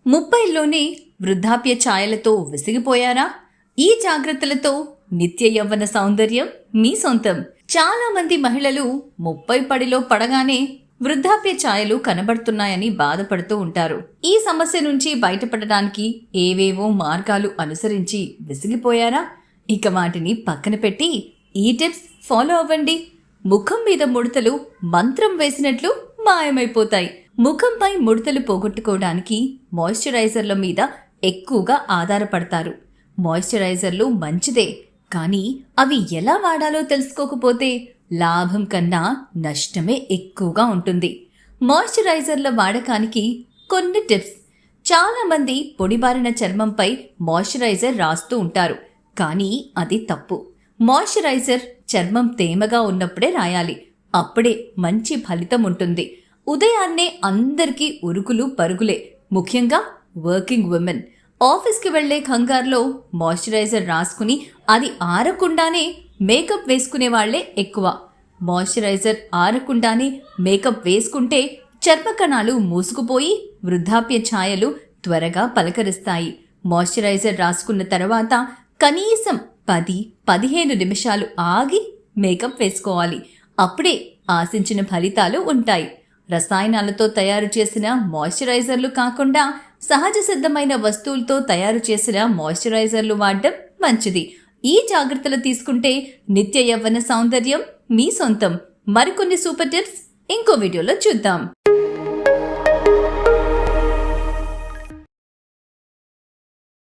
30లోనే వృద్ధాప్య ఛాయలతో విసిగిపోయారా? ఈ జాగ్రత్తలతో నిత్య యవ్వన సౌందర్యం మీ సొంతం. చాలా మంది మహిళలు 30 పడిలో పడగానే వృద్ధాప్య ఛాయలు కనబడుతున్నాయని బాధపడుతూ ఉంటారు. ఈ సమస్య నుంచి బయటపడడానికి ఏవేవో మార్గాలు అనుసరించి విసిగిపోయారా? ఇక వాటిని పక్కన పెట్టి ఈ టిప్స్ ఫాలో అవ్వండి. ముఖం మీద ముడతలు మంత్రం వేసినట్లు మాయమైపోతాయి. ముఖంపై ముడతలు పోగొట్టుకోవడానికి మాయిశ్చరైజర్ల మీద ఎక్కువగా ఆధారపడతారు. మాయిశ్చరైజర్లు మంచిదే, కానీ అవి ఎలా వాడాలో తెలుసుకోకపోతే లాభం కన్నా నష్టమే ఎక్కువగా ఉంటుంది. మాయిశ్చరైజర్ల వాడకానికి కొన్ని టిప్స్. చాలామంది పొడిబారిన చర్మంపై మాయిశ్చరైజర్ రాస్తూ ఉంటారు, కానీ అది తప్పు. మాయిశ్చరైజర్ చర్మం తేమగా ఉన్నప్పుడే రాయాలి. అప్పుడే మంచి ఫలితం ఉంటుంది. ఉదయాన్నే అందరికీ ఉరుకులు పరుగులే, ముఖ్యంగా వర్కింగ్ ఉమెన్. ఆఫీస్కి వెళ్లే కంగారులో మాయిశ్చరైజర్ రాసుకుని అది ఆరకుండానే మేకప్ వేసుకునే వాళ్లే ఎక్కువ. మాయిశ్చరైజర్ ఆరకుండానే మేకప్ వేసుకుంటే చర్మ కణాలు మూసుకుపోయి వృద్ధాప్య ఛాయలు త్వరగా పలకరిస్తాయి. మాయిశ్చరైజర్ రాసుకున్న తర్వాత కనీసం 10-15 నిమిషాలు ఆగి మేకప్ వేసుకోవాలి. అప్పుడే ఆశించిన ఫలితాలు ఉంటాయి. రసాయనాలతో తయారు చేసిన మాయిశ్చరైజర్లు కాకుండా సహజ సిద్ధమైన వస్తువులతో తయారు చేసిన మాయిశ్చరైజర్లు వాడడం మంచిది. ఈ జాగ్రత్తలు తీసుకుంటే నిత్య యవ్వన సౌందర్యం మీ సొంతం. మరికొన్ని సూపర్ టిప్స్ ఇంకో వీడియోలో చూద్దాం.